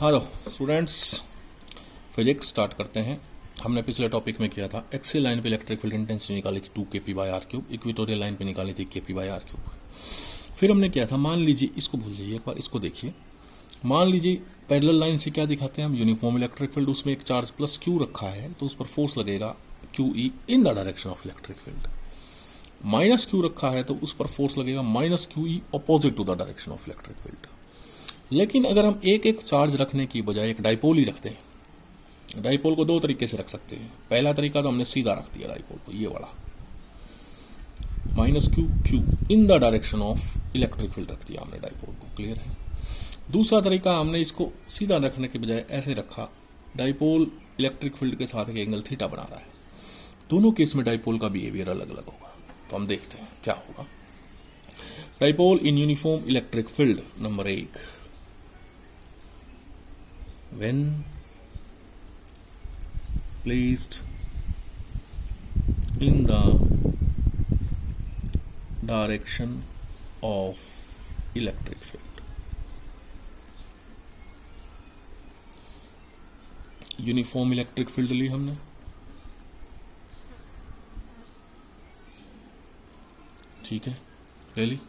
Hello students, physics start करते हैं। हमने पिछले टॉपिक में किया था एक्सियल लाइन पे इलेक्ट्रिक फील्ड इंटेंसिटी निकाली थी 2 kp/r³, इक्वेटोरियल लाइन पे निकाली थी kp/r³। फिर हमने किया था, मान लीजिए, इसको भूल जाइए, एक बार इसको देखिए। मान लीजिए पैरेलल लाइन से क्या दिखाते हैं हम, यूनिफॉर्म इलेक्ट्रिक फील्ड, उसमें एक चार्ज प्लस क्यू रखा है तो उस पर फोर्स लगेगा QE in the direction of electric field. Minus Q रखा है तो उस पर फोर्स लगेगा minus QE opposite to the direction of electric field. लेकिन अगर हम एक एक चार्ज रखने की बजाय एक डाइपोल ही रखते हैं, डाइपोल को दो तरीके से रख सकते हैं। पहला तरीका तो हमने सीधा रख दिया डाइपोल को, ये वाला minus Q in the direction of electric field रख दिया हमने डाइपोल को, क्लियर है। दूसरा तरीका हमने इसको सीधा रखने के बजाय ऐसे रखा, डाइपोल इलेक्ट्रिक फील्ड के साथ एक एंगल थीटा बना रहा है। दोनों केस में डाइपोल का बिहेवियर अलग अलग होगा, तो हम देखते हैं क्या होगा। Dipole in uniform electric field number 1, when placed in the direction of electric field, uniform electric field ली हमने, ठीक है, ले ली।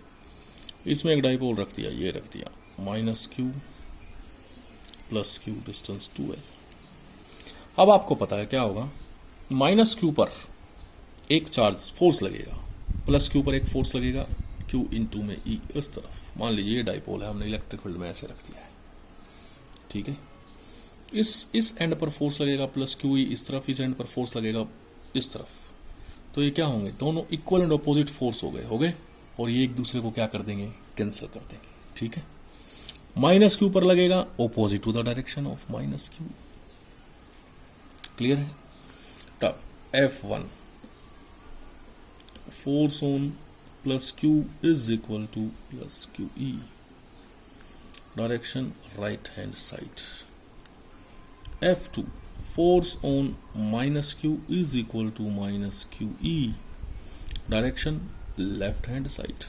इसमें एक डाइपोल रख दिया, ये रख दिया minus Q plus Q, distance 2L। अब आपको पता है क्या होगा, माइनस क्यू पर एक चार्ज फोर्स लगेगा, प्लस क्यू पर एक फोर्स लगेगा, क्यू इनटू में ई इस तरफ। मान लीजिए ये डाइपोल है, हमने इलेक्ट्रिक फील्ड में ऐसे रख दिया है, ठीक है। इस एंड पर फोर्स लगेगा प्लस क्यू ई इस तरफ, इस एंड पर फोर्स लगेगा इस तरफ। तो ये क्या होंगे, दोनों इक्वल एंड ऑपोजिट फोर्स हो गए, और ये एक दूसरे को क्या कर देंगे, कैंसिल कर देंगे, ठीक है। माइनस क्यू पर लगेगा opposite to the direction of minus q, clear है। तब F1 force on plus q is equal to plus Q E, direction right hand side. F2 force on minus q is equal to minus Q E, direction left hand side.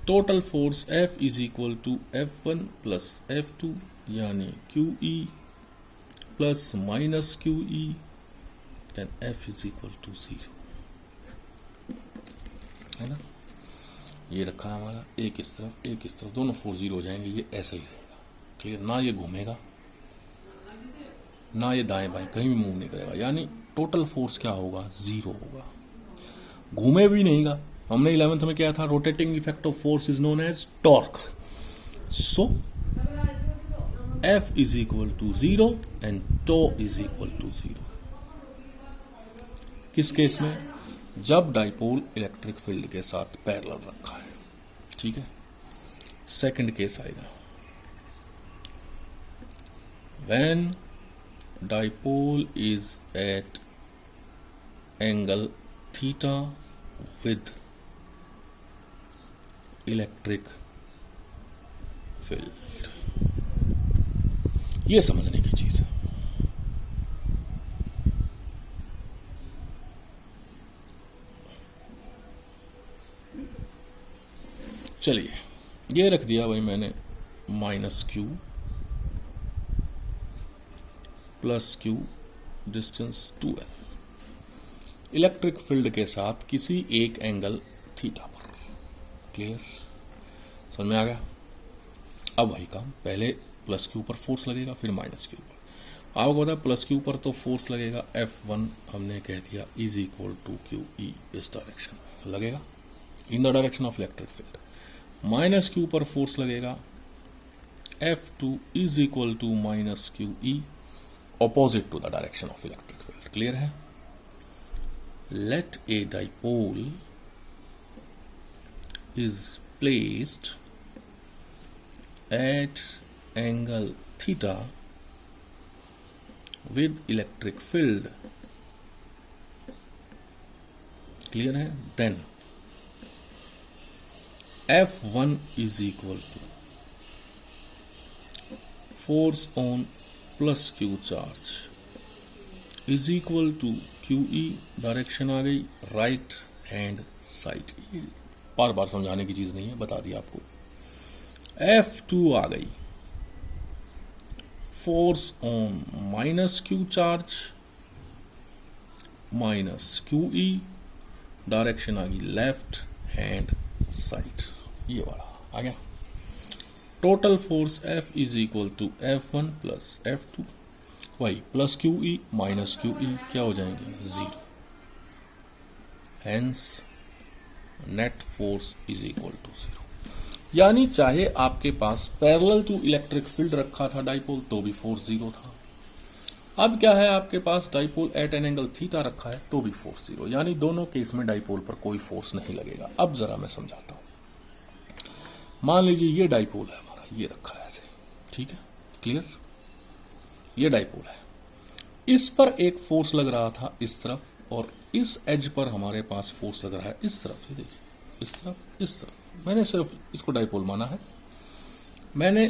Total force F is equal to F1 plus F2, यानी QE plus minus QE, then F is equal to 0, है ना। ये रखा है हमारा, एक इस तरफ, दोनों फोर्स 0 हो जाएंगे, ये ऐसा ही रहेगा, क्लियर। ना ये घूमेगा, ना ये दाएं बाएं कहीं भी मूव नहीं करेगा, यानी टोटल फोर्स क्या होगा, 0 होगा। घूमे भी नहींगा, हमने 11th में क्या था, rotating effect of force is known as torque. So F is equal to 0 and tau is equal to 0। किस केस में, जब डाइपोल इलेक्ट्रिक फील्ड के साथ पैरेलल रखा है, ठीक है। सेकंड केस आएगा, when dipole is at angle theta with electric field. ये समझने की चीज है। चलिए, ये रख दिया भाई मैंने, minus Q plus Q, distance 2L, electric field के साथ किसी एक एंगल थीटा पर, क्लियर, समझ में आ गया। अब वही काम, पहले प्लस क्यू पर फोर्स लगेगा, फिर माइनस क्यू पर। आपको पता है प्लस क्यू पर तो फोर्स लगेगा F1, हमने कह दिया इज इक्वल टू QE, इस डायरेक्शन में लगेगा, in the direction of electric field. Minus Q पर फोर्स लगेगा F2 is equal to minus QE, opposite to the direction of electric field, clear है। Let a dipole is placed at angle theta with electric field, clear है। then F1 is equal to force on plus Q charge is equal to QE, direction आ गई right hand side. बार बार समझाने की चीज नहीं है, बता दिया आपको। F2 आ गई, force on minus Q charge minus Q E, direction आ गई लेफ्ट हैंड साइड, ये वाला आ गया। Total force F is equal to F1 plus F2, वही plus Q E minus Q E क्या हो जाएंगे, 0। Hence net force is equal to 0। यानी चाहे आपके पास पैरेलल टू इलेक्ट्रिक फील्ड रखा था डाइपोल तो भी फोर्स 0 था। अब क्या है, आपके पास dipole at an angle theta रखा है तो भी फोर्स 0, यानी दोनों केस में डाइपोल पर कोई फोर्स नहीं लगेगा। अब जरा मैं समझाता हूं। मान लीजिए ये डाइपोल है हमारा, ये रखा है ऐसे, ठीक है, क्लियर। ये डाइपोल है, इस पर एक फोर्स लग रहा था इस तरफ, और इस एज पर हमारे पास फोर्स लग रहा है इस तरफ। ये देखिए, इस तरफ इस तरफ। मैंने सिर्फ इसको डाइपोल माना है। मैंने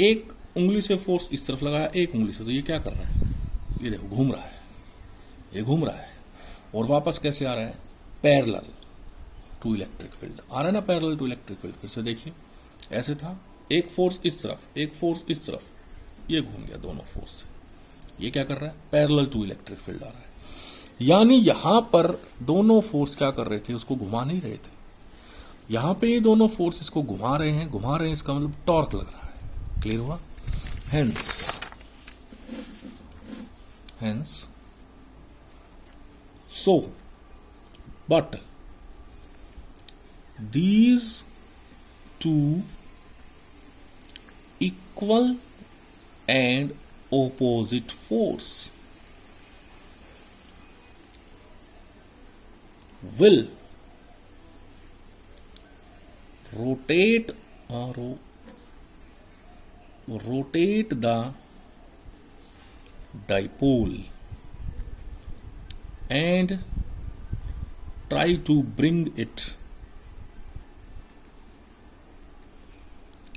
एक उंगली से फोर्स इस तरफ लगाया, एक उंगली से, तो ये क्या कर रहा है, ये देखो घूम रहा है, ये घूम रहा है और वापस कैसे आ रहा है, पैरेलल टू इलेक्ट्रिक फील्ड आ रहा है ना, पैरेलल टू इलेक्ट्रिक फील्ड। फिर से देखिए, ऐसे था, एक फोर्स इस तरफ, एक फोर्स इस तरफ, ये घूम गया दोनों फोर्स से। ये क्या कर रहा है, पैरेलल टू इलेक्ट्रिक फील्ड आ रहा है। यानी यहां पर दोनों फोर्स क्या कर रहे थे, उसको घुमा नहीं रहे थे। यहां पे ये दोनों फोर्स इसको घुमा रहे हैं, इसका मतलब टॉर्क लग रहा है। क्लियर हुआ। hence so but these two equal and opposite force will rotate the dipole and try to bring it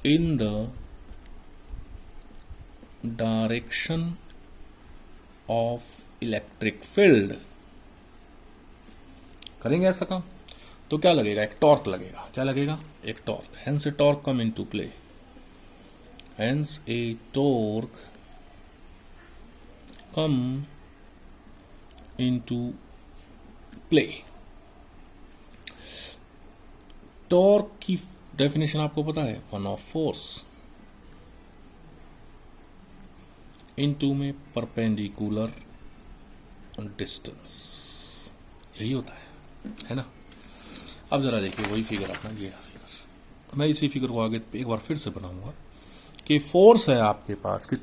in the direction of electric field। करेंगे ऐसा काम तो क्या लगेगा, एक टॉर्क लगेगा। क्या लगेगा, एक torque. Hence A torque come into play. Hence A torque come into play। Torque की डेफिनेशन आपको पता है, 1 ऑफ फोर्स इनटू में परपेंडिकुलर डिस्टेंस, यही होता है ना। अब जरा देखिए वही फिगर अपना, ये रहा फिगर। मैं इसी फिगर को आगे एक बार फिर से बनाऊंगा कि फोर्स है आपके पास कि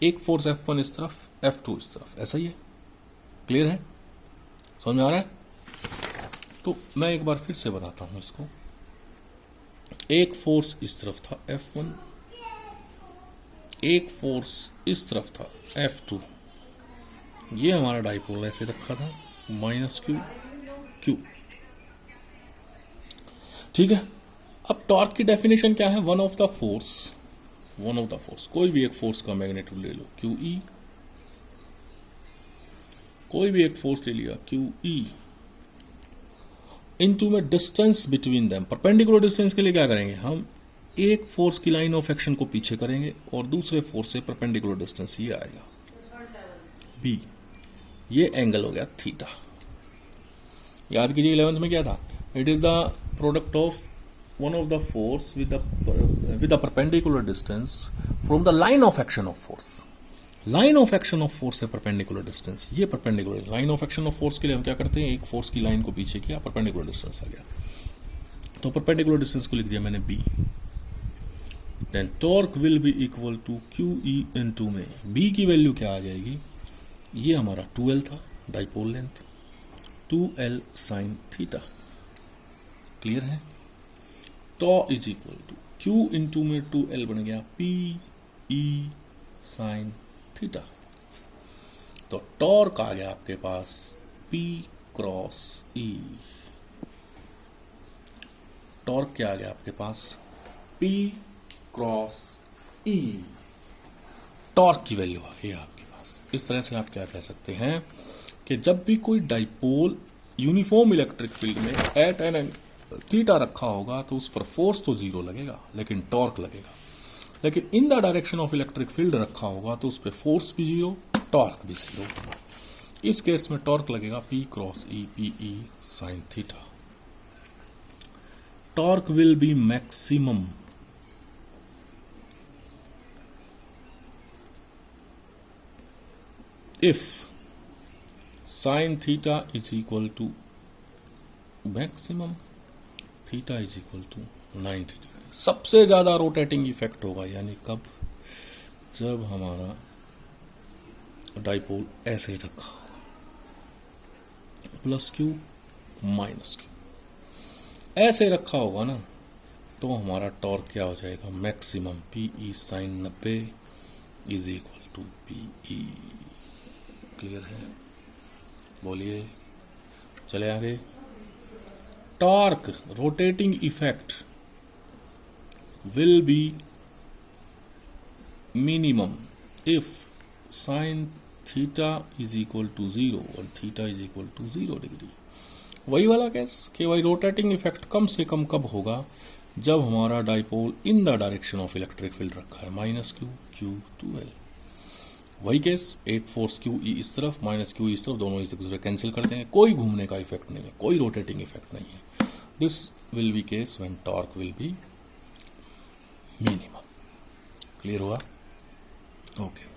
एक फोर्स F1 इस तरफ, F2 इस तरफ, ऐसा ही है। क्लियर है, समझ में आ रहा है। तो मैं एक बार फिर से बनाता हूं इसको। एक फोर्स इस तरफ था F1, एक फोर्स इस तरफ था F2। ये हमारा डाइपोल ऐसे रखा था, माइनस क्यू। ठीक है। अब टॉर्क की डेफिनेशन क्या है, वन ऑफ द फोर्स, कोई भी एक फोर्स का मैग्नीट्यूड ले लो, क्यू ई, कोई भी एक फोर्स ले लिया क्यू ई, इनटू में distance between them. Perpendicular distance के लिए क्या करेंगे, हम एक फोर्स की लाइन ऑफ एक्शन को पीछे करेंगे और दूसरे फोर्स से परपेंडिकुलर डिस्टेंस ये आएगा बी। ये एंगल हो गया थीटा। याद कीजिए 11th में क्या था, it is the product of one of the force with the perpendicular distance from the line of action of force। Line of action of force से परपेंडिकुलर डिस्टेंस, ये perpendicular line of action of force के लिए हम क्या करते हैं, एक force की लाइन को पीछे किया, परपेंडिकुलर डिस्टेंस आ गया, तो परपेंडिकुलर डिस्टेंस को लिख दिया मैंने B. Then torque will be equal to Q E into में बी की वैल्यू क्या आ जाएगी, ये हमारा 2L था dipole length, 2L sine theta. Clear है। Tau is equal to Q into में 2L बन गया पी ई साइन थीटा। तो टॉर्क आ गया आपके पास P क्रॉस E। टॉर्क क्या आ गया आपके पास, P क्रॉस E। टॉर्क की वैल्यू आ गई आपके पास। इस तरह से आप क्या कह सकते हैं कि जब भी कोई डाइपोल यूनिफॉर्म इलेक्ट्रिक फील्ड में एट एन थीटा रखा होगा तो उस पर फोर्स तो 0 लगेगा लेकिन टॉर्क लगेगा। लेकिन इन the direction of electric field रखा होगा तो उस पर फोर्स भी जीरो, टॉर्क भी जीरो। इस केस में टॉर्क लगेगा P cross E, PE sine theta. Torque will B maximum if sin theta is equal to maximum theta is equal to 90 degree. सबसे ज्यादा रोटेटिंग इफेक्ट होगा, यानी कब? जब हमारा डाइपोल ऐसे रखा होगा, प्लस क्यू माइनस क्यू ऐसे रखा होगा ना, तो हमारा टॉर्क क्या हो जाएगा? Maximum PE sine 90 is equal to PE। Clear है? बोलिए, चले आगे। Torque rotating effect will be minimum if sine theta is equal to 0 और theta is equal to 0 degree. वही वाला केस कि वही रोटेटिंग इफेक्ट कम से कम कब होगा? जब हमारा dipole in the direction of electric field रखा है, minus q, q two l. वही केस, एक फोर्स क्यू ई इस तरफ, माइनस क्यू इस तरफ, दोनों एक दूसरे कैंसिल कर देंगे, कोई घूमने का इफेक्ट नहीं है, कोई रोटेटिंग इफेक्ट नहीं है। This will be case when torque will be minimum. Clear हुआ? ओके।